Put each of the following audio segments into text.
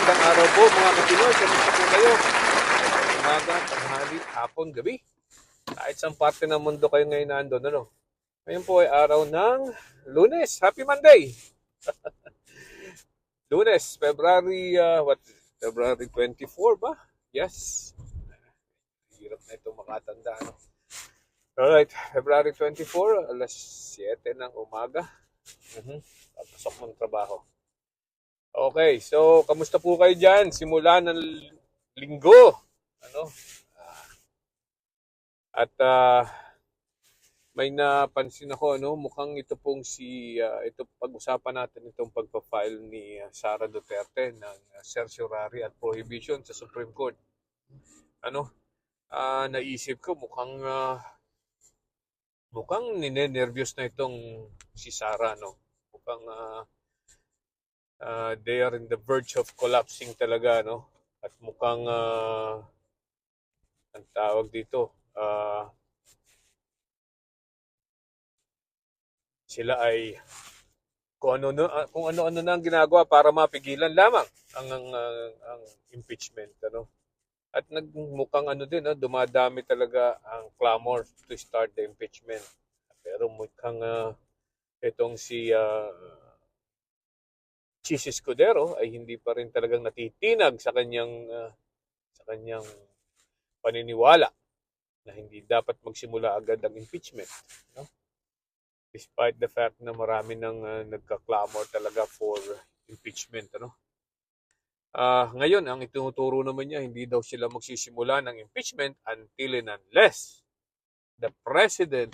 magandang araw po mga Kapinoy. Kamusta po kayo? Umaga, tanghali, hapon, gabi. Kahit saan parte ng mundo kayo ngayon nandun, ano? Ngayon po ay araw ng Lunes. Happy Monday! Lunes, February 24 ba? Yes. Hirap na ito makatanda, ano? Alright, February 24, alas 7 ng umaga. Papasok ng trabaho. Okay, so kamusta po kayo dyan? Simula ng linggo. Ano? At may napansin ako, ano, mukhang ito pong ito pag-usapan natin itong pagpa-file ni Sara Duterte ng certiorari at prohibition sa Supreme Court. Ano? Naisip ko mukhang ninenervyos na itong si Sara, no. Mukhang they are in the verge of collapsing talaga, no. At mukhang ang tawag dito, sila ay kung ano-ano na ang ginagawa para mapigilan lamang ang impeachment, ano. At nagmukhang din, dumadami talaga ang clamor to start the impeachment. Pero mukhang itong si Chis Escudero ay hindi pa rin talagang natitinag sa kanyang paniniwala na hindi dapat magsimula agad ang impeachment, no? Despite the fact na marami nang nagka-clamor talaga for impeachment, ano. Ngayon, ang itinuturo naman niya, hindi daw sila magsisimula ng impeachment until and unless the president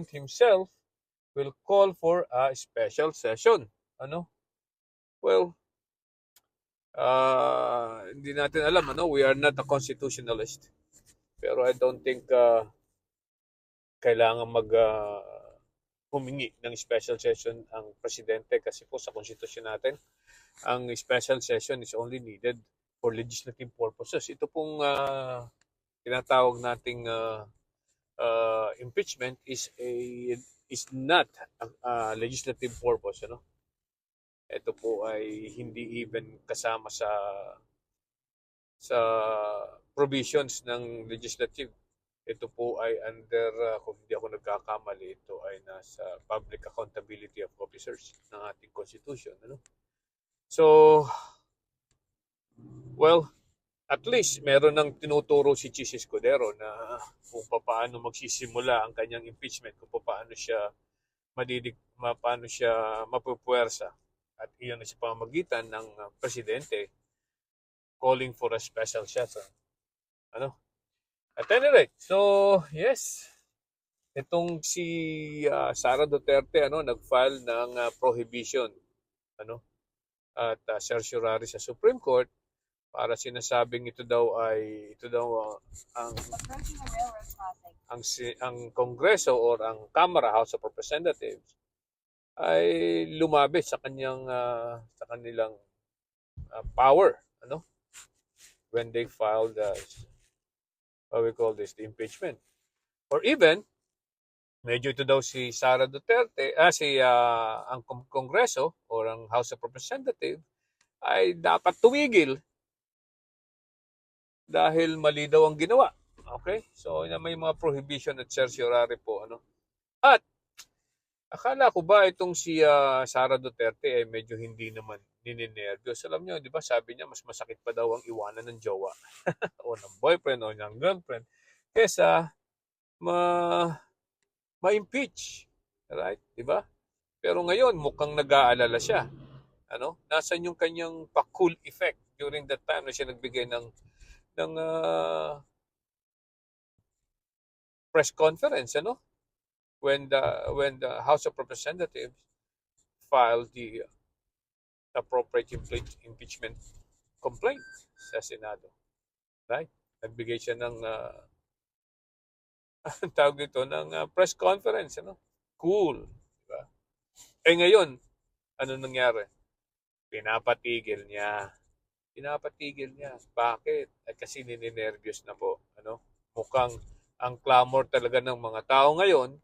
himself will call for a special session, ano. Well, hindi natin alam, ano, we are not a constitutionalist, pero I don't think kailangan humingi ng special session ang presidente, kasi po sa konstitusyon natin, ang special session is only needed for legislative purposes. Ito pong tinatawag nating impeachment is not a legislative purpose, ano. Ito po ay hindi even kasama sa provisions ng legislative. Ito po ay under, kung hindi ako nagkakamali, ito ay nasa Public Accountability of Officers ng ating Constitution, ano? So, well, at least meron ng tinuturo si Chis Escudero na kung paano magsisimula ang kanyang impeachment, kung paano siya mapupuwersa. At iyon sa pamamagitan ng presidente calling for a special session, ano. At any rate, so yes, itong si Sara Duterte, ano, nag-file ng prohibition, ano, at certiorari sa Supreme Court para sinasabing ito daw ang Kongreso or ang Kamara, House of Representatives, ay lumabi sa kanilang power, ano, when they filed the impeachment. Or even, medyo ito daw si Sara Duterte, ang Kongreso or ang House of Representatives ay dapat tumigil dahil mali daw ang ginawa. Okay? So, may mga prohibition at certiorari po, ano. At akala ko ba itong si Sara Duterte ay medyo hindi naman ninenervyos. Alam niyo, di ba, sabi niya mas masakit pa daw ang iwanan ng jowa o ng boyfriend o ng girlfriend kesa ma-impeach. Right? Di ba? Pero ngayon, mukhang nag-aalala siya. Ano? Nasaan yung kanyang pa-cool effect during that time na siya nagbigay ng press conference, ano? When the House of Representatives filed the appropriate impeachment complaint sa Senado. Right? Nagbigay siya ng tawag ito ng press conference, ano? Cool, diba? Ngayon, ano nangyari? Pinapatigil niya. Bakit? Kasi ninenervyos na po, ano? Mukhang ang clamor talaga ng mga tao ngayon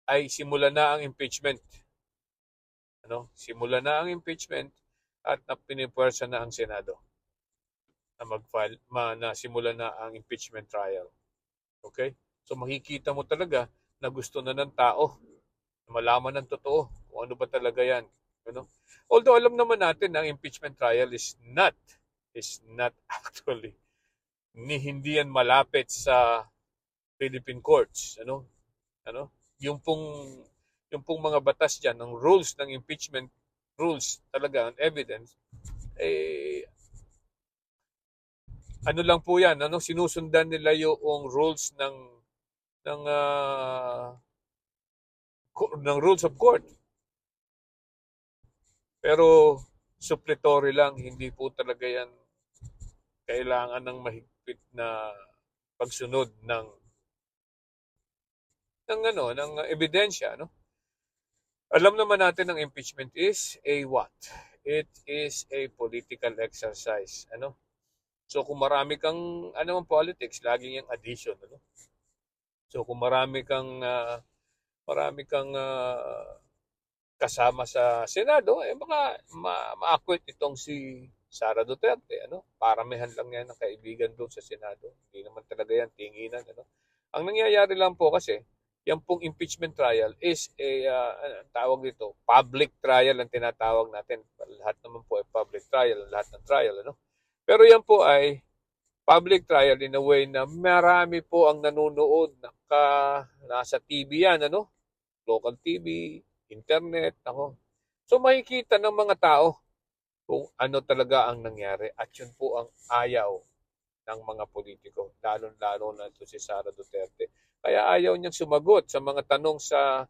ay simula na ang impeachment. Ano? Simula na ang impeachment at na pinipuwersa na ang Senado na mag-file, na simulan na ang impeachment trial. Okay? So makikita mo talaga na gusto na ng tao na malaman ng totoo kung ano ba talaga yan. Ano? Although alam naman natin na ang impeachment trial is not actually hindi yan malapit sa Philippine courts. Ano? Yung pong mga batas diyan, ng rules ng impeachment rules talaga, ang evidence, ano lang po yan, sinusundan nila yung rules ng rules of court. Pero suppletory lang, hindi po talaga yan kailangan ng mahigpit na pagsunod ng ebidensya, no? Alam naman natin ang impeachment is a what? It is a political exercise, ano? So kung marami kang politics, laging yung addition, ano? So kung marami kang kasama sa Senado, baka ma-acquit itong si Sara Duterte, ano? Paramihan lang yan ng kaibigan doon sa Senado. Hindi naman talaga yan tinginan, ano? Ang nangyayari lang po kasi, yung pong impeachment trial is tawag dito, public trial ang tinatawag natin. Lahat naman po ay public trial, lahat ng trial, ano? Pero yan po ay public trial in a way na marami po ang nanonood, nasa TV yan, ano? Local TV, internet, ako. So makikita ng mga tao kung ano talaga ang nangyari at yun po ang ayaw ng mga politiko, lalo-lalo na ito si Sara Duterte. Kaya ayaw niyang sumagot sa mga tanong sa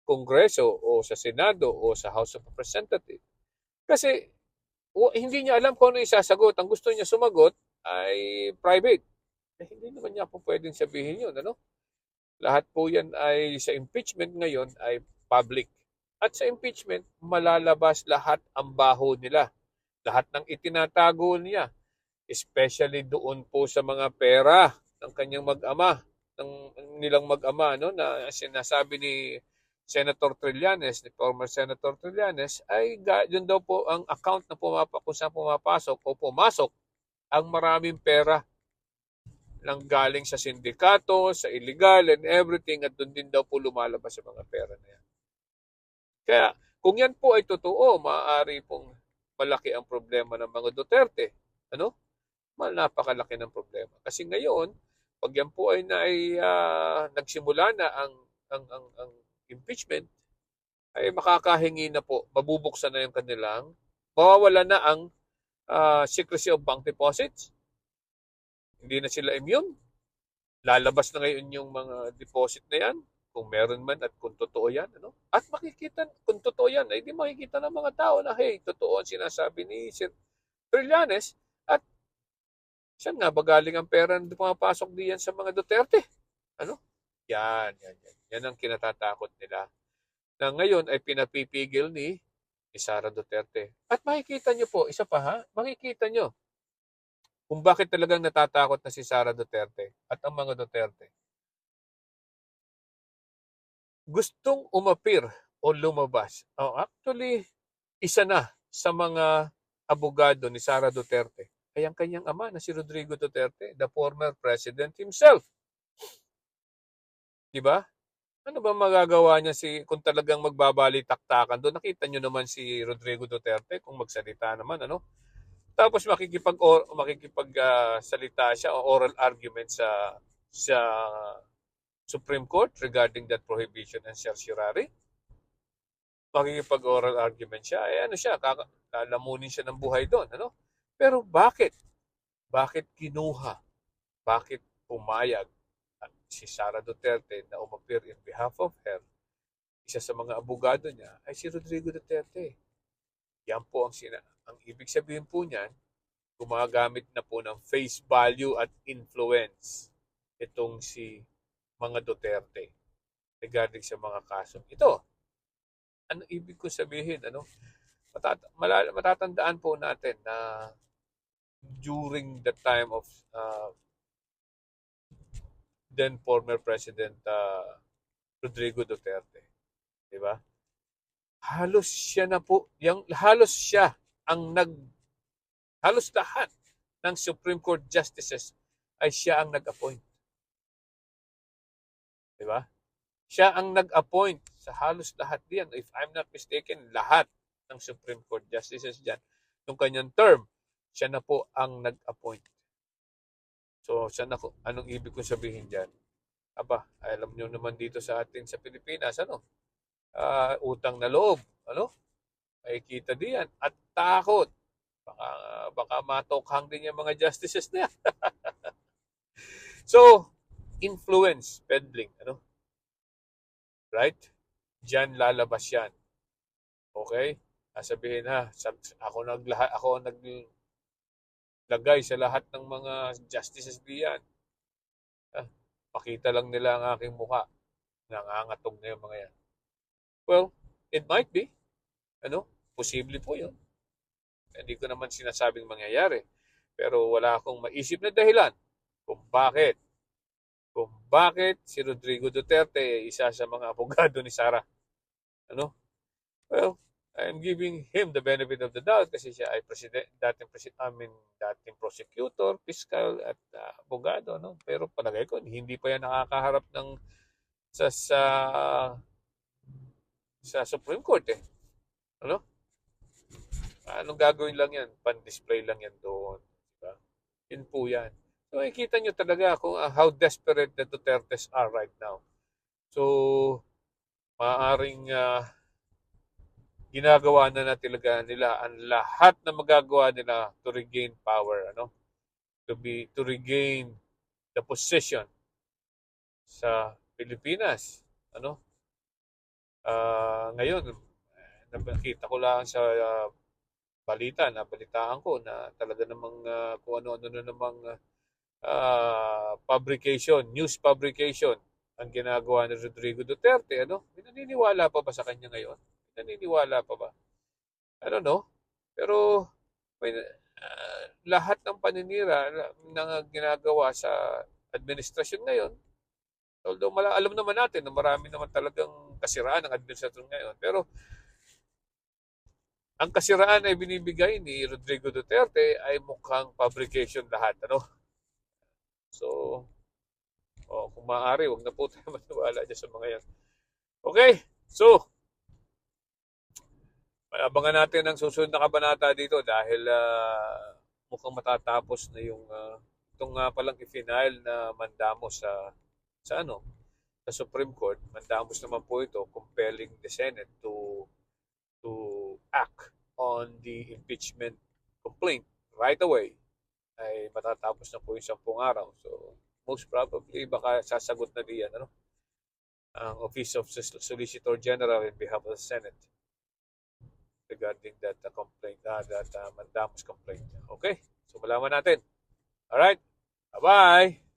Kongreso o sa Senado o sa House of Representatives. Kasi hindi niya alam kung ano isasagot. Ang gusto niya sumagot ay private. Hindi naman niya po pwedeng sabihin yun, ano? Lahat po yan ay sa impeachment ngayon ay public. At sa impeachment, malalabas lahat ang baho nila. Lahat ng itinatago niya. Especially doon po sa mga pera ng kanyang mag-ama, nilang mag-ama, no, na sinasabi ni Senator Trillanes, ni former Senator Trillanes, ay yun daw po ang account na kung saan pumapasok o pumasok ang maraming pera lang galing sa sindikato, sa illegal and everything, at doon din daw po lumalabas sa mga pera na yan. Kaya kung yan po ay totoo, maaari pong malaki ang problema ng mga Duterte. Ano? Napakalaki ng problema. Kasi ngayon, pag yan po ay nagsimula na ang impeachment, ay makakahingi na po, mabubuksan na yung kanilang, mawawala na ang secrecy of bank deposits. Hindi na sila immune. Lalabas na ngayon yung mga deposit na yan, kung meron man at kung totoo yan. Ano? At makikita, kung totoo yan, ay di makikita ng mga tao na, hey, totoo ang sinasabi ni Sir Trillanes, at saan nga ba galing ang pera na pumapasok diyan sa mga Duterte? Ano? Yan. Yan ang kinatatakot nila. Na ngayon ay pinapipigil ni Sara Duterte. At makikita nyo po, isa pa ha, makikita nyo kung bakit talagang natatakot na si Sara Duterte at ang mga Duterte. Gustong umapir o lumabas. Actually, isa na sa mga abogado ni Sara Duterte ay ang kanyang ama na si Rodrigo Duterte, the former president himself. Diba? Ano ba magagawa niya kung talagang magbabali-taktakan doon? Nakita niyo naman si Rodrigo Duterte kung magsalita naman, ano? Tapos makikipagsalita siya o oral argument sa Supreme Court regarding that prohibition and certiorari. Makikipag-oral argument siya. Lalamunin siya ng buhay doon, ano? Pero bakit? Bakit kinuha? Bakit pumayag si Sara Duterte na umapir in behalf of her? Isa sa mga abogado niya ay si Rodrigo Duterte. Yan po ang ibig sabihin po niyan, gumagamit na po ng face value at influence itong si mga Duterte regarding sa mga kasong ito. Ano ibig ko sabihin? Ano? Matatandaan po natin na during the time of then former President Rodrigo Duterte, di ba? Halos siya ang halos lahat ng Supreme Court justices ay siya ang nag-appoint. Di ba? Siya ang nag-appoint sa halos lahat diyan. If I'm not mistaken, lahat ng Supreme Court justices diyan, nung kanyang term, siya na po ang nag-appoint. So, anong ibig kong sabihin diyan? Aba, alam niyo naman dito sa atin sa Pilipinas, utang na loob, ay kita diyan at takot. Baka matokhang din yung mga justices na yan. So, influence peddling, right? Diyan lalabas yan. Okay? Sabihin ako naglagay sa lahat ng mga justices diyan. Pakita lang nila ang aking mukha. Nangangatog na yung mga yan. Well, it might be. Posible po yun. Hindi ko naman sinasabing mangyayari. Pero wala akong maisip na dahilan kung bakit si Rodrigo Duterte ay isa sa mga abogado ni Sara. Well, I'm giving him the benefit of the doubt kasi siya ay dating prosecutor, fiscal at abogado, Pero palagay ko hindi pa yan nakakaharap ng sa Supreme Court Anong gagawin lang yan? Pan-display lang yan doon. Diba? Yun po yan. So, makikita nyo talaga kung how desperate the Dutertes are right now. So, maaaring ginagawa na talaga nila ang lahat na magagawa nila to regain power, to regain the position sa Pilipinas, ngayon nakita ko lang sa nabalitaan ko na talaga namang kung ano-ano na namang news publication ang ginagawa ni Rodrigo Duterte, naniniwala pa ba sa kanya ngayon? Naniniwala pa ba? I don't know. Pero lahat ng paninira na ginagawa sa administrasyon ngayon, although alam naman natin na marami naman talagang kasiraan ng administrasyon ngayon, pero ang kasiraan ay binibigay ni Rodrigo Duterte ay mukhang fabrication lahat, So, kung maaari, huwag na po tayo maniwala dyan sa mga yan. Okay, so, abangan natin ang susunod na kabanata dito dahil mukhang matatapos na yung itong palang i-final na mandamos sa Supreme Court. Mandamos naman po ito, compelling the Senate to act on the impeachment complaint right away ay matatapos na po yung 10 araw. So, most probably, baka sasagot na diyan, ang Office of Solicitor General in behalf of the Senate regarding that complaint, that mandamus complaint. Okay? So, malaman natin. Alright? Bye-bye!